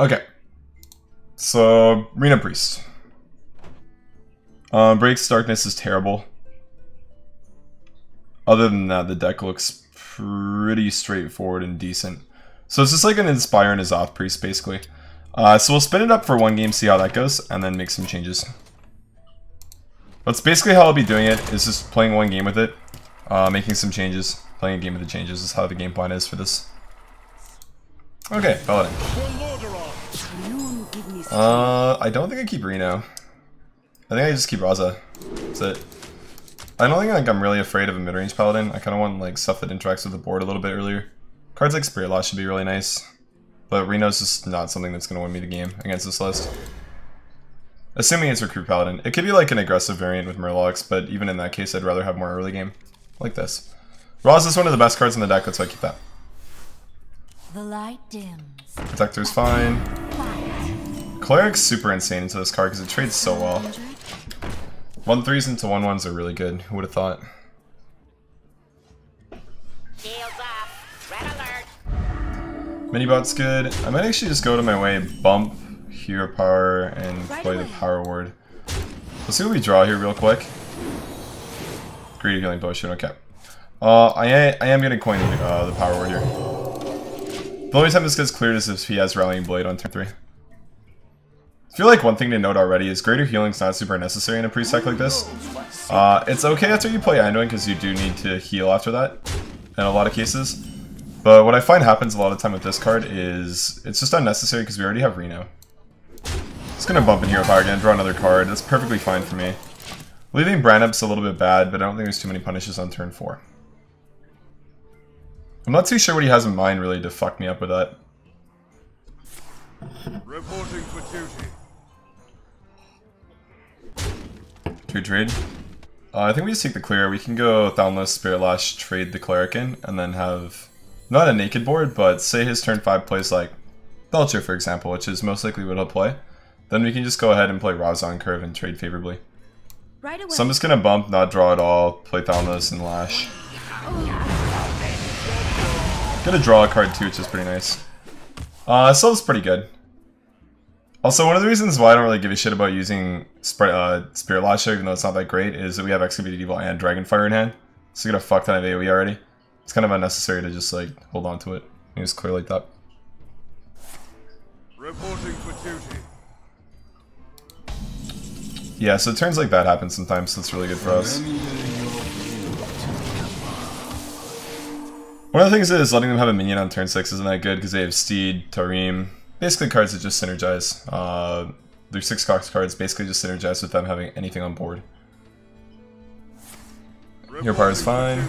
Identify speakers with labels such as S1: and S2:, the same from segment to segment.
S1: Okay. So, Reno Priest. Breaks Darkness is terrible. Other than that, the deck looks pretty straightforward and decent. So it's just like an Inspire and a Zoth Priest, basically. So we'll spin it up for one game, see how that goes, and then make some changes. That's basically how I'll be doing it, is just playing one game with it, making some changes. Playing a game with the changes is how the game plan is for this. Okay, Paladin. I don't think I keep Reno. I think I just keep Raza. That's it. I don't think like I'm really afraid of a mid-range Paladin. I kind of want like stuff that interacts with the board a little bit earlier. Cards like Spirit Loss should be really nice. But Reno's just not something that's going to win me the game against this list. Assuming it's Recruit Paladin. It could be like an aggressive variant with Murlocs, but even in that case I'd rather have more early game. Like this. Raza is one of the best cards in the deck, that's why I keep that.
S2: The light dims.
S1: Protector's fine. Cleric's super insane into this card because it trades so well. 1/3s into 1/1s are really good. Who would have thought? Minibot's good. I might actually just go to my way, bump, Hero Power, and play the Power Word. Let's see what we draw here real quick. Greedy Healing Potion, okay. I am gonna coin the Power Word here. The only time this gets cleared is if he has Rallying Blade on turn 3. I feel like one thing to note already is Greater Healing's not super necessary in a pre-sec like this. It's okay after you play Anduin because you do need to heal after that in a lot of cases. But what I find happens a lot of the time with this card is it's just unnecessary because we already have Reno. Just gonna bump in Hero Power again, draw another card. That's perfectly fine for me. Leaving Brandup's a little bit bad, but I don't think there's too many punishes on turn 4. I'm not too sure what he has in mind really to fuck me up with that.
S3: Reporting for duty.
S1: Trade. I think we just take the clear. We can go Thalamus, Spirit Lash, trade the Cleric in, and then have not a naked board, but say his turn 5 plays like Belcher, for example, which is most likely what he'll play. Then we can just go ahead and play Raza on curve and trade favorably.
S2: Right away.
S1: So I'm just gonna bump, not draw at all, play Thalamus and Lash. Gonna draw a card too, which is pretty nice. Still is pretty good. Also, one of the reasons why I don't really give a shit about using Spirit Lash, even though it's not that great, is that we have Excavated Evil and Dragonfire in hand. So we got a fuck ton of AoE already. It's kind of unnecessary to just like hold on to it. You just clear like that.
S3: Reporting for duty.
S1: Yeah, so turns like that happen sometimes, so it's really good for us. One of the things is letting them have a minion on turn 6 isn't that good because they have Steed, Tarim. Basically cards that just synergize. Their 6 cost cards basically just synergize with them having anything on board. Your power is fine.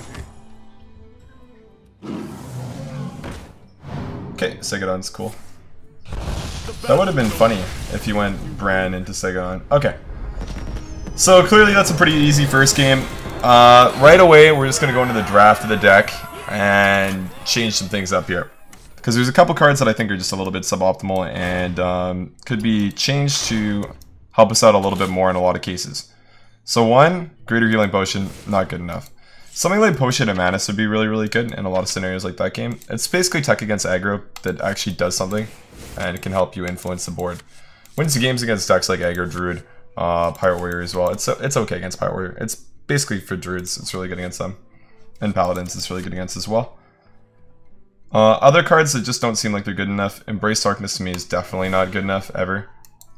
S1: Okay, Segadon's cool. That would have been funny if you went Bran into Segadon. Okay. So clearly that's a pretty easy first game. Right away we're just going to go into the draft of the deck and change some things up here. Because there's a couple cards that I think are just a little bit suboptimal and could be changed to help us out a little bit more in a lot of cases. So one, Greater Healing Potion, not good enough. Something like Potion of Manus would be really, really good in a lot of scenarios like that game. It's basically tech against aggro that actually does something and it can help you influence the board. Wins the games against decks like Aggro Druid, Pirate Warrior as well. It's okay against Pirate Warrior. It's basically for Druids, it's really good against them. And Paladins, it's really good against as well. Other cards that just don't seem like they're good enough. Embrace Darkness to me is definitely not good enough, ever.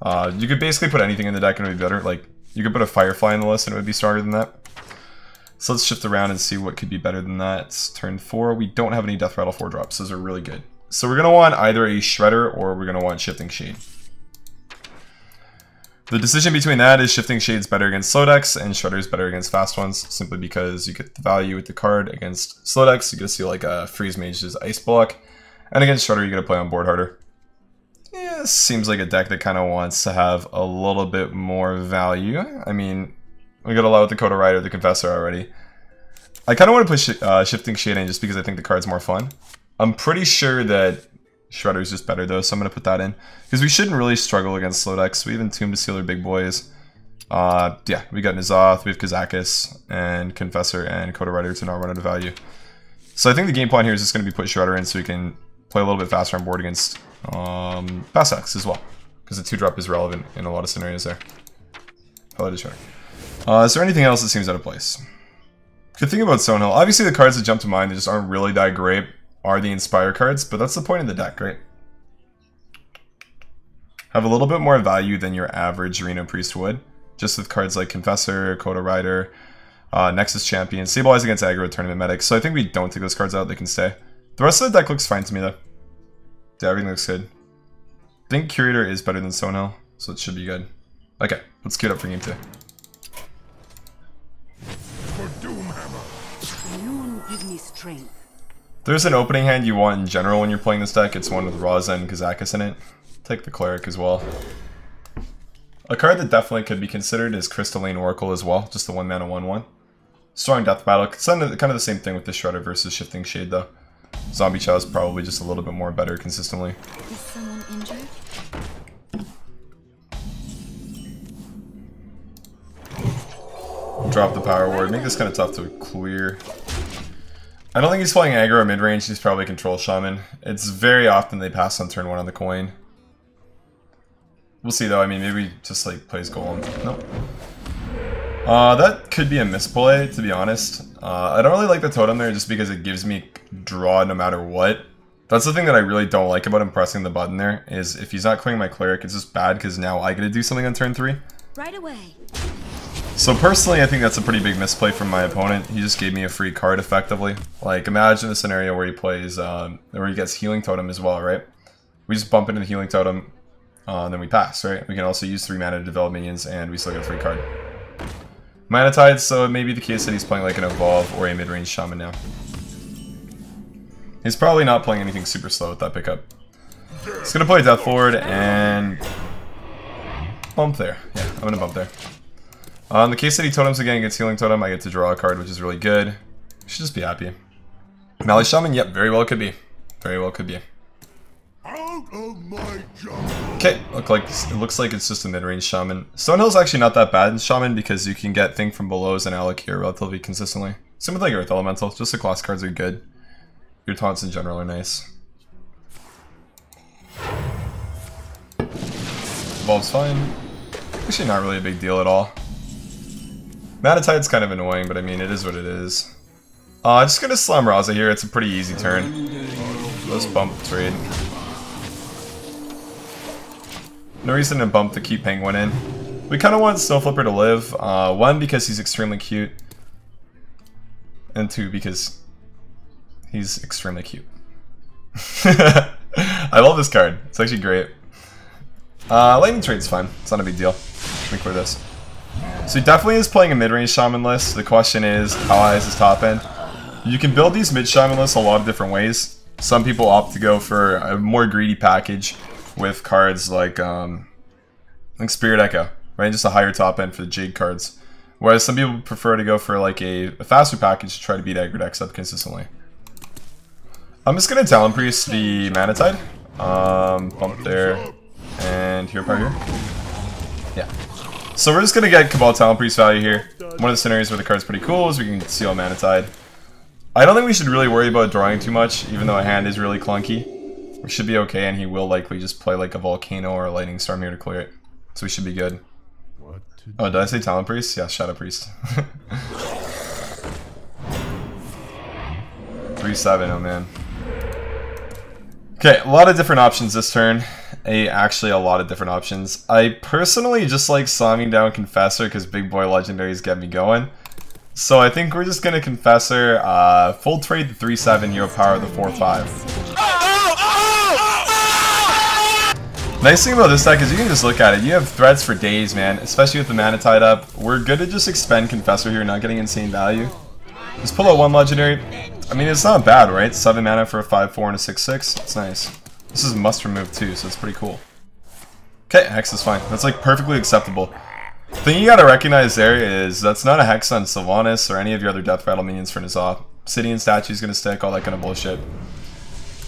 S1: You could basically put anything in the deck and it would be better. Like, you could put a Firefly in the list and it would be stronger than that. So let's shift around and see what could be better than that. It's turn 4. We don't have any Death Rattle 4 drops. Those are really good. So we're going to want either a Shredder or we're going to want Shifting Shade. The decision between that is Shifting Shade's better against slow decks and Shredder's better against fast ones, simply because you get the value with the card against slow decks. You get to see like a Freeze Mage's Ice Block, and against Shredder you get to play on board harder. Yeah, seems like a deck that kind of wants to have a little bit more value. I mean, we got a lot with the Coda Rider, the Confessor already. I kind of want to put Shifting Shade in just because I think the card's more fun. I'm pretty sure that Shredder's just better though, so I'm going to put that in. Because we shouldn't really struggle against slow decks. We have Entomb to seal our big boys. Yeah, we got N'Zoth, we have Kazakis, and Confessor, and Coda Rider to not run out of value. So I think the game plan here is just going to be put Shredder in so we can play a little bit faster on board against Pass X as well, because the 2-drop is relevant in a lot of scenarios there. Is there anything else that seems out of place? Good thing about Stonehill, obviously the cards that jump to mind that just aren't really that great are the Inspire cards, but that's the point of the deck, right? Have a little bit more value than your average Reno Priest would, just with cards like Confessor, Coda Rider, Nexus Champion, Stabilize against aggro, Tournament Medics, so I think we don't take those cards out, they can stay. The rest of the deck looks fine to me though. Yeah, everything looks good. I think Curator is better than Stonehill, so it should be good. Okay, let's queue it up for game 2.
S2: Give me strength.
S1: There's an opening hand you want in general when you're playing this deck. It's one with Raza and Kazakus in it. Take the Cleric as well. A card that definitely could be considered is Crystalline Oracle as well. Just the 1-mana 1/1. Strong Death Battle. It's kind of the same thing with the Shredder versus Shifting Shade though. Zombie Chow is probably just a little bit more better consistently.
S2: Is someone injured?
S1: Drop the Power Word. Make this kind of tough to clear. I don't think he's playing aggro or mid-range, he's probably Control Shaman. It's very often they pass on turn 1 on the coin. We'll see though, I mean maybe just like plays Golem. Nope. That could be a misplay, to be honest. I don't really like the totem there just because it gives me draw no matter what. That's the thing that I really don't like about him pressing the button there, is if he's not clearing my Cleric, it's just bad because now I get to do something on turn 3.
S2: Right away.
S1: So personally, I think that's a pretty big misplay from my opponent. He just gave me a free card effectively. Like imagine a scenario where he plays, where he gets Healing Totem as well, right? We just bump into the Healing Totem, and then we pass, right? We can also use 3 mana to develop minions, and we still get a free card. Mana Tide, so it may be the case that he's playing like an Evolve or a mid-range Shaman now. He's probably not playing anything super slow with that pickup. He's gonna play Death Lord and bump there. Yeah, I'm gonna bump there. In the case that he totems again against Healing Totem, I get to draw a card, which is really good. Should just be happy. Melee Shaman, yep, very well could be. Very well could be. Okay, it looks like it's just a mid-range Shaman. Stonehill's actually not that bad in Shaman because you can get Thing from Belows and Alec here relatively consistently. Same with like Earth Elemental, just the class cards are good. Your taunts in general are nice. Evolve's fine. Actually not really a big deal at all. Mana Tide's kind of annoying, but I mean, it is what it is. Just gonna Slam Raza here, it's a pretty easy turn. Let's bump trade. No reason to bump the Keep Penguin in. We kind of want Snow Flipper to live. 1, because he's extremely cute. And 2, because he's extremely cute. I love this card. It's actually great. Lightning Trade's fine. It's not a big deal. Let me clear this. So he definitely is playing a mid-range Shaman list. The question is, how high is his top end? You can build these mid-Shaman lists a lot of different ways. Some people opt to go for a more greedy package with cards like Spirit Echo, right? Just a higher top end for the Jade cards. Whereas some people prefer to go for like a faster package to try to beat aggro decks up consistently. I'm just gonna Talon Priest the Mana Tide. Bump there. And Hero Power here. Yeah. So we're just gonna get Cabal Talon Priest value here. One of the scenarios where the card's pretty cool is we can seal Mana Tide. I don't think we should really worry about drawing too much, even though a hand is really clunky. We should be okay, and he will likely just play like a Volcano or a Lightning Storm here to clear it. So we should be good. Oh, did I say Talon Priest? Yeah, Shadow Priest. 3-7, oh man. Okay, a lot of different options this turn. Actually, a lot of different options. I personally just like slamming down Confessor because Big Boy Legendaries get me going. So I think we're just gonna Confessor, full trade the 3-7, Hero Power the 4-5. Nice thing about this deck is you can just look at it. You have threats for days, man, especially with the Mana Tide up. We're good to just expend Confessor here, not getting insane value. Just pull out 1 Legendary. I mean, it's not bad, right? 7 mana for a 5-4 and a 6-6. It's nice. This is a must remove too, so it's pretty cool. Okay, Hex is fine. That's like perfectly acceptable. The thing you gotta recognize there is that's not a Hex on Sylvanas or any of your other Death Rattle minions for N'Zoth. Obsidian Statue's gonna stick, all that kind of bullshit.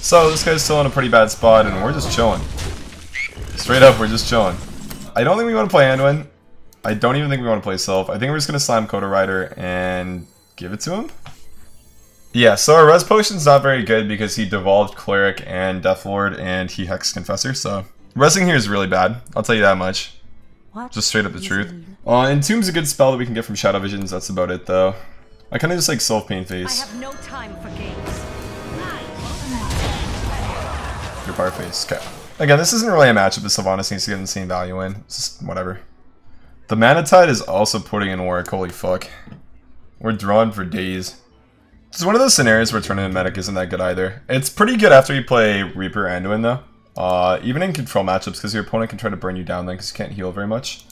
S1: So this guy's still in a pretty bad spot and we're just chilling. Straight up, we're just chilling. I don't think we want to play Anduin. I don't even think we want to play Sylph. I think we're just gonna slam Coda Rider and give it to him. Yeah, so our Res Potion's not very good because he devolved Cleric and Deathlord and he Hex Confessor, so... Resing here is really bad, I'll tell you that much.
S2: What
S1: Just straight up the
S2: is
S1: truth.
S2: needed?
S1: Entomb's a good spell that we can get from Shadow Visions, that's about it though. I kinda just like Soul Pain
S4: I
S1: Face.
S4: have no time for games.
S1: Your Power Face, okay. Again, this isn't really a matchup that Sylvanas needs to get insane value in. It's just whatever. The Mana Tide is also putting in work, holy fuck. We're drawn for days. This is one of those scenarios where Tournament Medic isn't that good either. It's pretty good after you play Reaper Anduin though. Even in control matchups, because your opponent can try to burn you down then because you can't heal very much.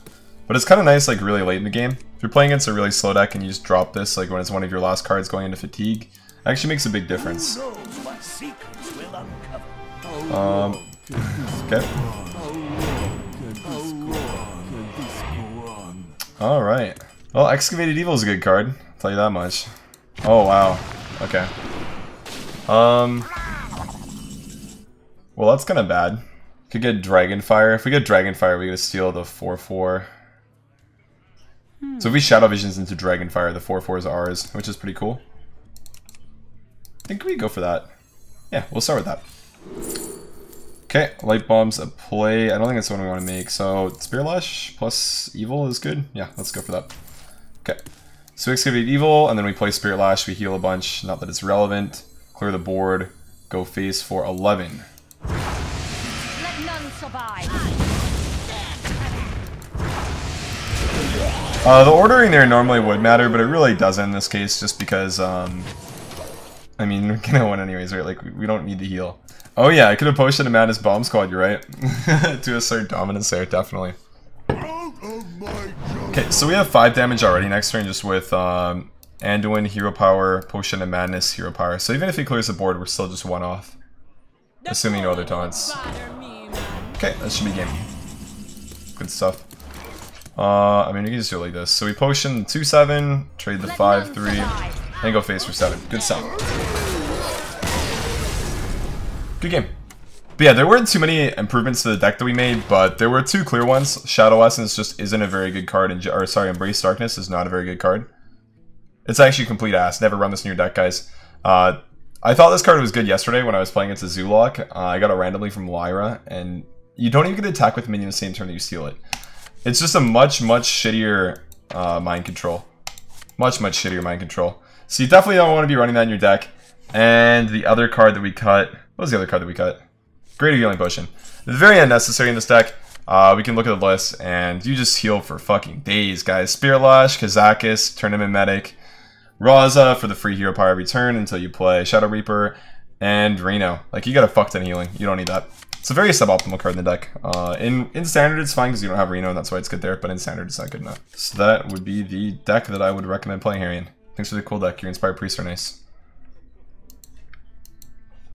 S1: But it's kind of nice like really late in the game. If you're playing against a really slow deck and you just drop this like when it's one of your last cards going into fatigue, it actually makes a big difference. Okay. Alright. Well, Excavated Evil is a good card. I'll tell you that much. Oh, wow. Okay. Well, that's kind of bad. Could get Dragonfire. If we get Dragonfire, we gotta steal the 4/4. So if we Shadow Visions into Dragonfire, the 4/4 is ours, which is pretty cool. I think we go for that. Yeah, we'll start with that. Okay, Light Bomb's a play. I don't think that's what we want to make. So Spear Lash plus Evil is good. Yeah, let's go for that. Okay. So we Excavate Evil, and then we play Spirit Lash, we heal a bunch, not that it's relevant. Clear the board, go face for 11.
S4: Let none survive.
S1: The ordering there normally would matter, but it really doesn't in this case, just because, I mean, we're gonna win anyways, right? Like, we don't need to heal. Oh yeah, I could have posted a Madness Bomb Squad, you're right. To assert dominance there, definitely. Okay, so we have 5 damage already next turn just with Anduin, Hero Power, Potion of Madness, Hero Power. So even if he clears the board, we're still just 1 off. Assuming no other taunts. Okay, that should be game. Good stuff. I mean, we can just do it like this. So we Potion 2/7, trade the 5/3, and go face for 7. Good stuff. Good game. But yeah, there weren't too many improvements to the deck that we made, but there were 2 clear ones. Shadow Essence just isn't a very good card, or sorry, Embrace Darkness is not a very good card. It's actually complete ass. Never run this in your deck, guys. I thought this card was good yesterday when I was playing against a Zoolock. I got it randomly from Lyra, and you don't even get to attack with the minion the same turn that you steal it. It's just a much, much shittier mind control. Much, much shittier mind control. So you definitely don't want to be running that in your deck. And the other card that we cut... What was the other card that we cut? Greater Healing Potion. It's very unnecessary in this deck. We can look at the list, and you just heal for fucking days, guys. Spirit Lash, Kazakis, Tournament Medic, Raza for the free hero power every turn until you play Shadow Reaper, and Reno. Like, you got a fuck ton of healing. You don't need that. It's a very suboptimal card in the deck. In Standard, it's fine because you don't have Reno, and that's why it's good there, but in Standard, it's not good enough. So that would be the deck that I would recommend playing, Harrion. Thanks for the cool deck. Your Inspired Priests are nice.